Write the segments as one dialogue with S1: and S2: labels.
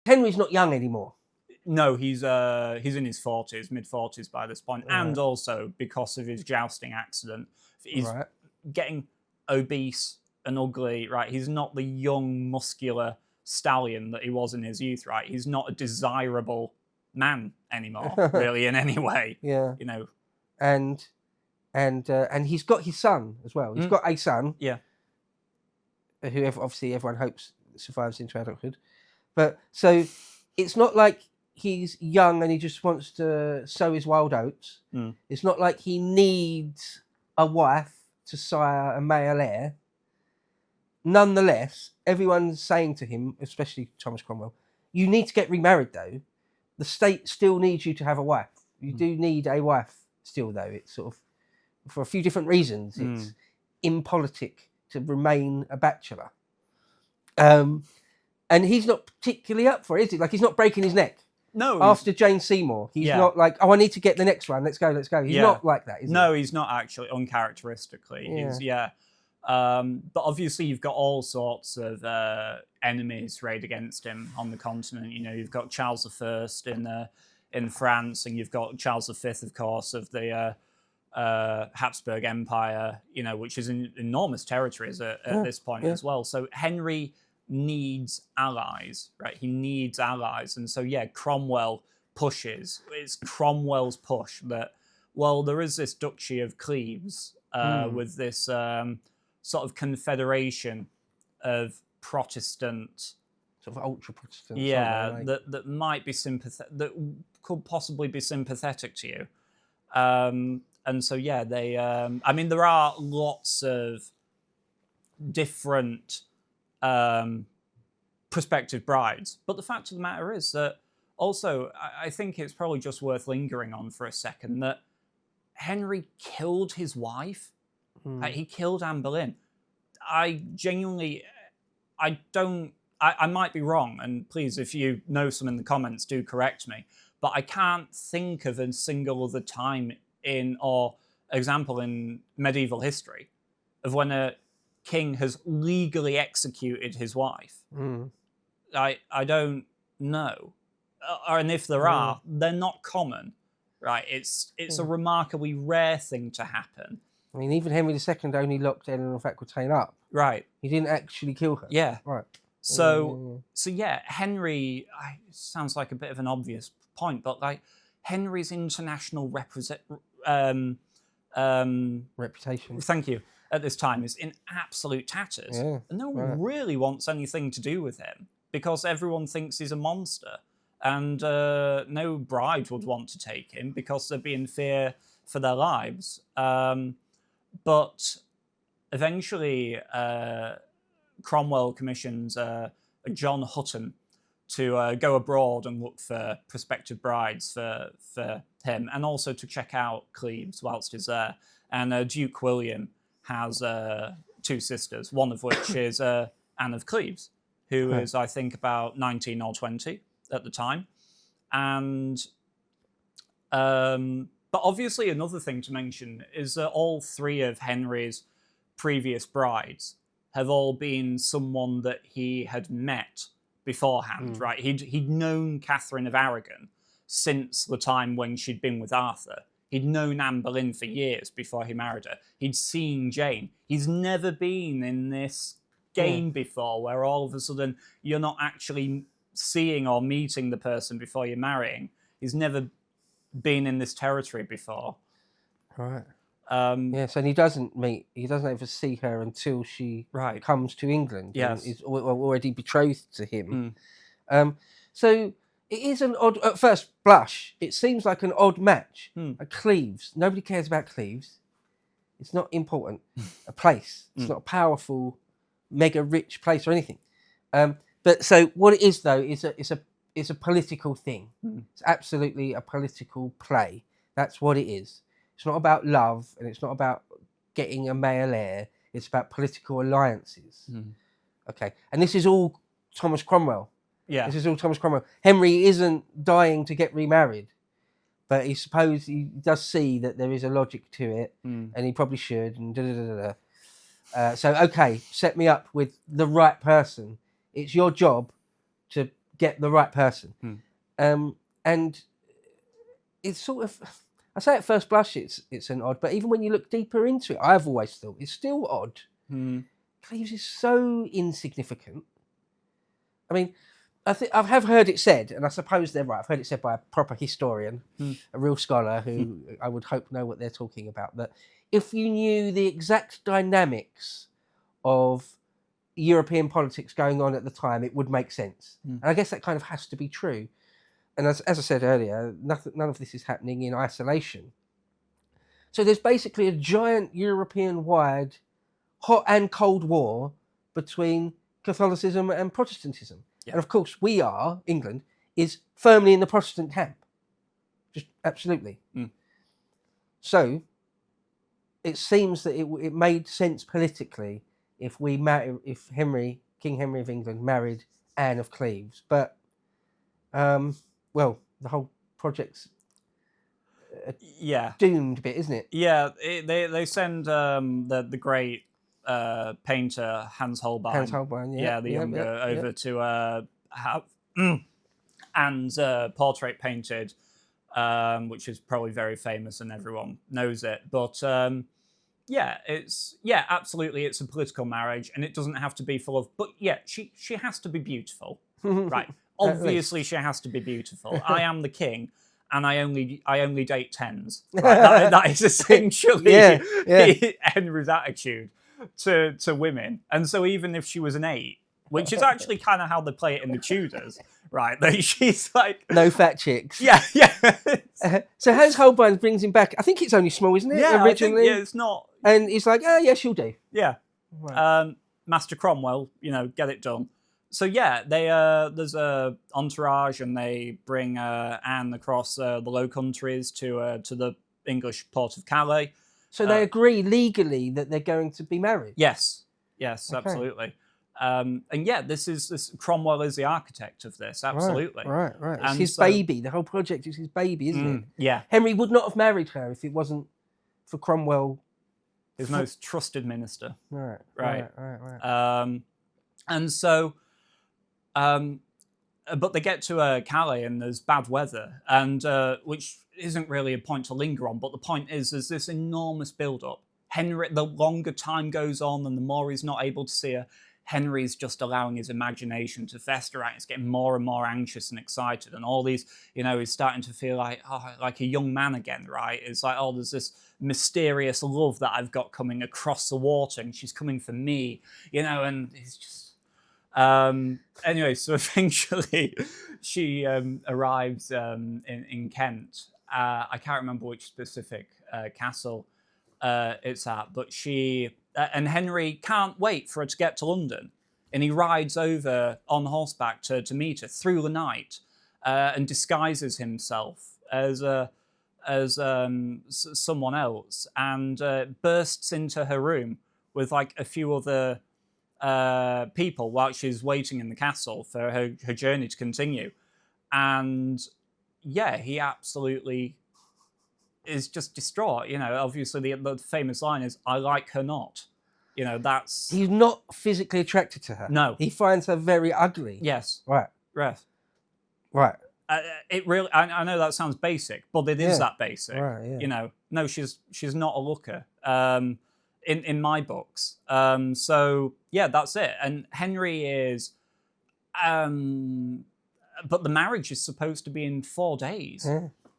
S1: Henry's not young anymore.
S2: No, he's in his 40s, mid-40s by this point, and also because of his jousting accident, he's getting obese and ugly. Right, he's not the young, muscular stallion that he was in his youth. Right, he's not a desirable man anymore, really, in any way.
S1: Yeah,
S2: you know,
S1: and he's got his son as well. He's got a son.
S2: Yeah,
S1: who obviously everyone hopes survives into adulthood, but so it's not like he's young and he just wants to sow his wild oats. It's not like he needs a wife to sire a male heir. Nonetheless, everyone's saying to him, especially Thomas Cromwell, you need to get remarried though. The state still needs you to have a wife. You do need a wife still though. It's sort of, for a few different reasons, it's impolitic to remain a bachelor. And he's not particularly up for it, is he? Like, he's not breaking his neck.
S2: No.
S1: After Jane Seymour, he's not like, oh, I need to get the next one. Let's go. He's not like that, is he?
S2: No, he's not actually, uncharacteristically. But obviously you've got all sorts of enemies arrayed against him on the continent. You know, you've got Charles I in France, and you've got Charles V, of course, of the Habsburg Empire, you know, which is an enormous territories at this point as well. So Henry needs allies, right? He needs allies. And so, Cromwell pushes. It's Cromwell's push that, well, there is this Duchy of Cleves with this sort of confederation of Protestant...
S1: Sort of ultra-Protestant.
S2: Yeah, that might be sympathetic, that could possibly be sympathetic to you. And so, they... I mean, there are lots of different prospective brides. But the fact of the matter is that also, I think it's probably just worth lingering on for a second, that Henry killed his wife. He killed Anne Boleyn. I genuinely... I might be wrong, and please, if you know some in the comments, do correct me. But I can't think of a single other time or example in medieval history of when a king has legally executed his wife. I don't know, and if there are, they're not common, right? It's a remarkably rare thing to happen.
S1: I mean, even Henry II only locked Eleanor of Aquitaine up.
S2: Right.
S1: He didn't actually kill her.
S2: Yeah.
S1: Right.
S2: So Henry, sounds like a bit of an obvious point, but like Henry's international reputation. Thank you. At this time is in absolute tatters, and no one really wants anything to do with him because everyone thinks he's a monster, and no bride would want to take him because they'd be in fear for their lives. But eventually, Cromwell commissions John Hutton to go abroad and look for prospective brides for him, and also to check out Cleves whilst he's there. And Duke William has two sisters, one of which is Anne of Cleves, who is, I think, about 19 or 20 at the time. And but obviously another thing to mention is that all three of Henry's previous brides have all been someone that he had met beforehand, right? He'd known Catherine of Aragon since the time when she'd been with Arthur. He'd known Anne Boleyn for years before he married her. He'd seen Jane. He's never been in this game before where all of a sudden you're not actually seeing or meeting the person before you're marrying. He's never been in this territory before.
S1: Right. Yes, and he doesn't ever see her until she comes to England.
S2: Yes.
S1: And is already betrothed to him. So it is an odd, at first blush, it seems like an odd match. A Cleves. Nobody cares about Cleves. It's not important. A place. It's not a powerful, mega rich place or anything. But so what it is though is it's a political thing. It's absolutely a political play. That's what it is. It's not about love, and it's not about getting a male heir. It's about political alliances. Okay, and this is all Thomas Cromwell.
S2: Yeah,
S1: this is all Thomas Cromwell. Henry isn't dying to get remarried, but he does see that there is a logic to it, and he probably should. And so okay, set me up with the right person. It's your job to get the right person. And it's sort of, I say at first blush it's an odd, but even when you look deeper into it, I've always thought it's still odd. Cleves is so insignificant. I mean, I have heard it said, and I suppose they're right. I've heard it said by a proper historian, a real scholar who I would hope know what they're talking about. That if you knew the exact dynamics of European politics going on at the time, it would make sense. And I guess that kind of has to be true. And as I said earlier, none of this is happening in isolation. So there's basically a giant European-wide hot and cold war between Catholicism and Protestantism. Yeah. And of course, England, is firmly in the Protestant camp. Just absolutely. So it seems that it made sense politically if King Henry of England married Anne of Cleves. But, well, the whole project's doomed bit, isn't it?
S2: Yeah, they send the great painter Hans Holbein, the younger, over to have Anne's portrait painted, which is probably very famous and everyone knows it. But absolutely, it's a political marriage, and it doesn't have to be full of. But she has to be beautiful, right? Obviously, she has to be beautiful. I am the king. And I only date tens. Right? that is essentially Henry's attitude to women. And so even if she was an 8, which is actually kind of how they play it in the Tudors, right? That she's like
S1: no fat chicks.
S2: Yeah.
S1: So Hans Holbein brings him back. I think it's only small, isn't it?
S2: Yeah,
S1: originally.
S2: It's not.
S1: And he's like, oh yeah, she'll do.
S2: Yeah. Right. Master Cromwell, get it done. So there's a entourage, and they bring Anne across the Low Countries to the English port of Calais.
S1: So they agree legally that they're going to be married.
S2: Yes, absolutely. And this Cromwell is the architect of this. Absolutely.
S1: Right. It's his baby. The whole project is his baby, isn't it?
S2: Yeah.
S1: Henry would not have married her if it wasn't for Cromwell,
S2: his most trusted minister.
S1: Right.
S2: And so. But they get to Calais and there's bad weather, and which isn't really a point to linger on. But the point is, there's this enormous build-up. Henry, the longer time goes on and the more he's not able to see her, Henry's just allowing his imagination to fester out. He's getting more and more anxious and excited, and all these, he's starting to feel like a young man again, right? It's like, there's this mysterious love that I've got coming across the water, and she's coming for me, and he's just. Anyway, so eventually she arrives in Kent. I can't remember which specific castle it's at, but and Henry can't wait for her to get to London, and he rides over on horseback to meet her through the night, and disguises himself as someone else, and bursts into her room with like a few other people while she's waiting in the castle for her journey to continue. And he absolutely is just distraught. Obviously the famous line is, "I like her not." That's...
S1: He's not physically attracted to her.
S2: No.
S1: He finds her very ugly.
S2: Yes.
S1: Right.
S2: It really... I know that sounds basic, but it is that basic.
S1: Right, yeah.
S2: No, she's not a looker. In my books. That's it. And Henry is... but the marriage is supposed to be in 4 days.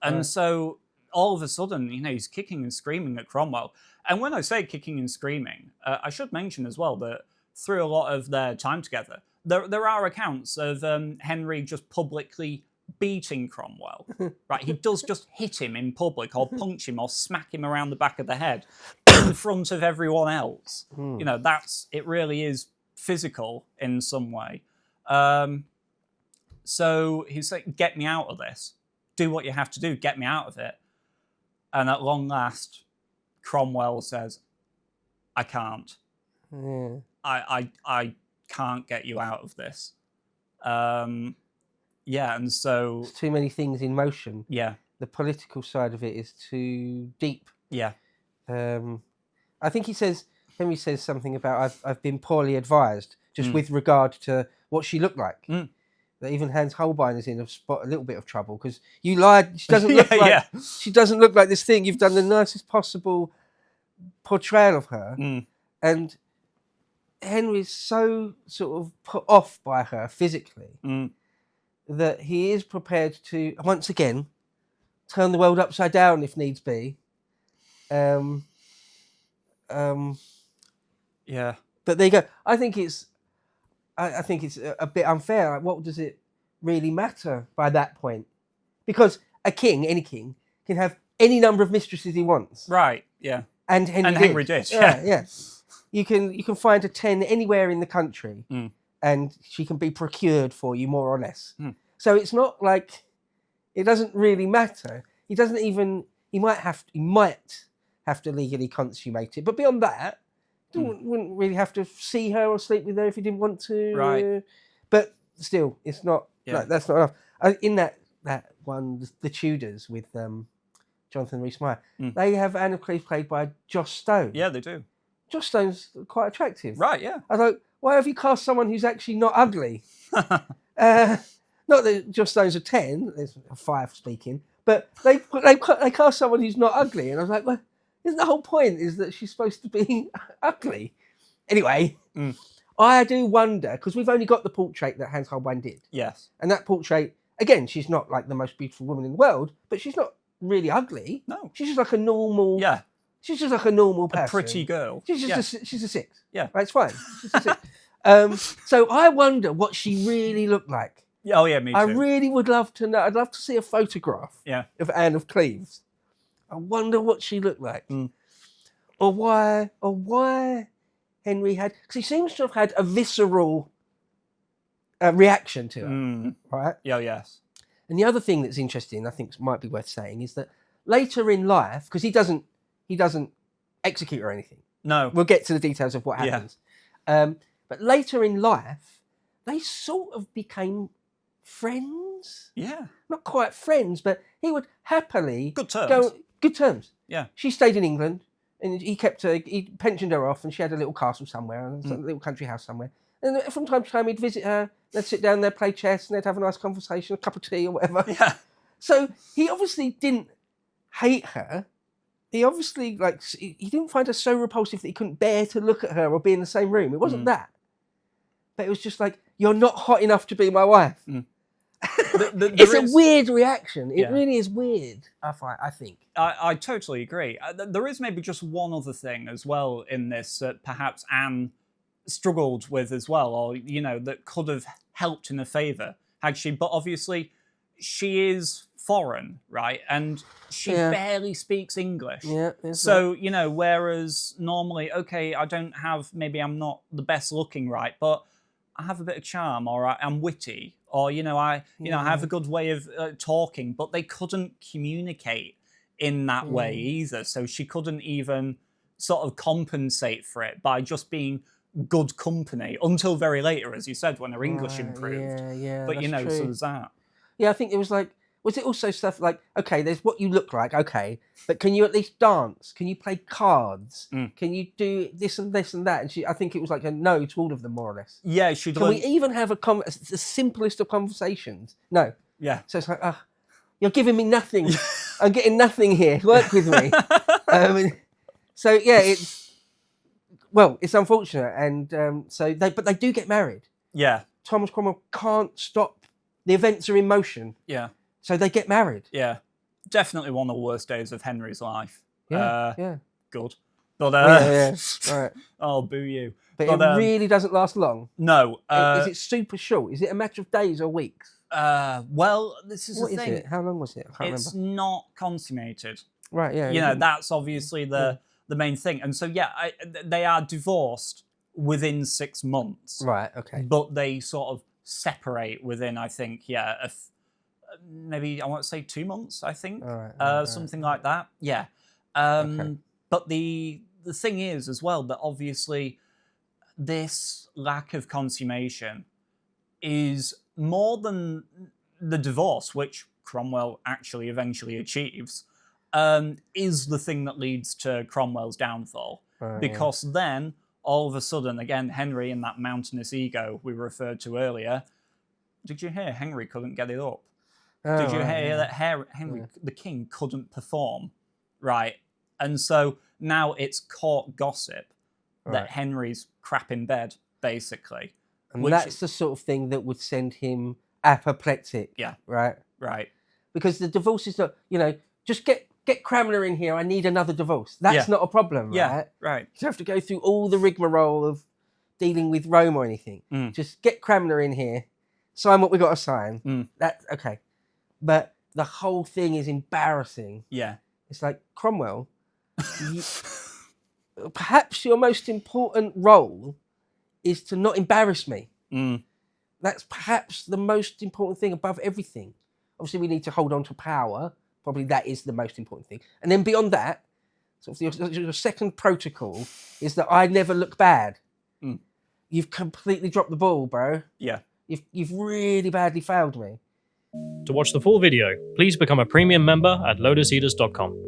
S2: And so all of a sudden, he's kicking and screaming at Cromwell. And when I say kicking and screaming, I should mention as well that through a lot of their time together, there are accounts of Henry just publicly beating Cromwell. Right? He does just hit him in public, or punch him, or smack him around the back of the head in front of everyone else. It really is physical in some way. So he's like, "Get me out of this. Do what you have to do. Get me out of it." And at long last, Cromwell says, "I can't. I can't get you out of this." And so...
S1: There's too many things in motion.
S2: Yeah.
S1: The political side of it is too deep.
S2: Yeah.
S1: I think Henry says something about, I've been poorly advised, just with regard to what she looked like. that even Hans Holbein is in a little bit of trouble because you lied. She doesn't look she doesn't look like this thing. You've done the nicest possible portrayal of her, and Henry's so sort of put off by her physically that he is prepared to once again turn the world upside down if needs be.
S2: Yeah.
S1: But there you go. I think it's a bit unfair. Like, what does it really matter by that point? Because a king, any king, can have any number of mistresses he wants.
S2: Right. Yeah.
S1: And Henry did.
S2: Yeah.
S1: Yeah. You can find a 10 anywhere in the country, and she can be procured for you more or less. So it's not like it doesn't really matter. He doesn't even. He might have to legally consummate it, but beyond that, wouldn't really have to see her or sleep with her if he didn't want to.
S2: Right.
S1: But still, it's not.
S2: Yeah.
S1: That's not enough. In that one, the Tudors with Jonathan Rhys-Meyer, they have Anne of Cleves played by Joss Stone.
S2: Yeah, they do.
S1: Joss Stone's quite attractive.
S2: Right. Yeah.
S1: I thought, why have you cast someone who's actually not ugly? Not that Joss Stone's a 10, there's a 5 speaking, but they cast someone who's not ugly, and I was like, well, isn't the whole point is that she's supposed to be ugly? Anyway, I do wonder, because we've only got the portrait that Hans Holbein did.
S2: Yes.
S1: And that portrait, again, she's not like the most beautiful woman in the world, but she's not really ugly.
S2: No.
S1: She's just like a normal...
S2: Yeah.
S1: She's just like a normal person.
S2: A pretty girl.
S1: She's just she's a 6.
S2: Yeah.
S1: Right, it's fine. She's a 6. So I wonder what she really looked like.
S2: Oh, yeah, me too.
S1: I really would love to know. I'd love to see a photograph of Anne of Cleves. I wonder what she looked like. Or why Henry had... Because he seems to have had a visceral reaction to her. Right?
S2: Yeah, yes.
S1: And the other thing that's interesting, I think might be worth saying, is that later in life, because he doesn't execute or anything.
S2: No.
S1: We'll get to the details of what happens. But later in life, they sort of became friends.
S2: Yeah.
S1: Not quite friends, but he would happily...
S2: Good terms.
S1: Good terms.
S2: Yeah.
S1: She stayed in England, and he pensioned her off, and she had a little castle somewhere, a little country house somewhere. And from time to time, he'd visit her, they'd sit down there, play chess, and they'd have a nice conversation, a cup of tea or whatever.
S2: Yeah.
S1: So he obviously didn't hate her. He obviously, he didn't find her so repulsive that he couldn't bear to look at her or be in the same room. It wasn't that. But it was just like, you're not hot enough to be my wife. It's a weird reaction. It really is weird, I think.
S2: I totally agree. There is maybe just one other thing as well in this that perhaps Anne struggled with as well, or, that could have helped in her favour had she. But obviously, she is foreign, right? And she barely speaks English. Yeah. So, whereas normally, okay, maybe I'm not the best looking, right? But I have a bit of charm, or I'm witty, or, I have a good way of talking, but they couldn't communicate in that way either. So she couldn't even sort of compensate for it by just being good company until very later, as you said, when her English improved.
S1: Yeah,
S2: but,
S1: that's true.
S2: So there's that.
S1: Yeah, I think it was was it also stuff like, okay, there's what you look like, okay, but can you at least dance? Can you play cards? Can you do this and this and that? And I think it was like a no to all of them, more or less.
S2: Yeah, she
S1: Can we even have the simplest of conversations? No.
S2: Yeah.
S1: So it's like, you're giving me nothing. I'm getting nothing here. Work with me. So yeah, it's unfortunate, and but they do get married.
S2: Yeah.
S1: Thomas Cromwell can't stop. The events are in motion.
S2: Yeah.
S1: So they get married.
S2: Yeah. Definitely one of the worst days of Henry's life.
S1: Yeah.
S2: Good. But
S1: Right.
S2: Oh, boo you.
S1: But it really doesn't last long.
S2: No.
S1: Is it super short? Is it a matter of days or weeks?
S2: Well, this is the thing.
S1: What is it? How long was it? I can't
S2: it's
S1: remember.
S2: not consummated.
S1: Right, yeah.
S2: That's obviously the main thing. And so, they are divorced within 6 months.
S1: Right, okay.
S2: But they sort of separate within, I think, maybe I want to say 2 months, I think. Something like that. Yeah.
S1: Okay.
S2: But the thing is as well that obviously this lack of consummation is more than the divorce, which Cromwell actually eventually achieves, is the thing that leads to Cromwell's downfall. Because then, all of a sudden, again, Henry and that mountainous ego we referred to earlier Did you hear Henry couldn't get it up?
S1: Oh,
S2: Did you
S1: right,
S2: hear
S1: yeah.
S2: that Henry, the king, couldn't perform? Right. And so now it's court gossip that Henry's crap in bed, basically.
S1: And that's the sort of thing that would send him apoplectic.
S2: Yeah.
S1: Right?
S2: Right.
S1: Because the divorce is not, just get Cranmer in here. I need another divorce. That's not a problem, right?
S2: Yeah, right.
S1: You don't have to go through all the rigmarole of dealing with Rome or anything. Just get Cranmer in here, sign what we got to sign. That's okay. But the whole thing is embarrassing.
S2: Yeah.
S1: It's like, Cromwell, perhaps your most important role is to not embarrass me. That's perhaps the most important thing above everything. Obviously, we need to hold on to power. Probably that is the most important thing. And then beyond that, sort of your second protocol is that I never look bad. You've completely dropped the ball, bro.
S2: Yeah.
S1: You've really badly failed me.
S3: To watch the full video, please become a premium member at lotuseaters.com.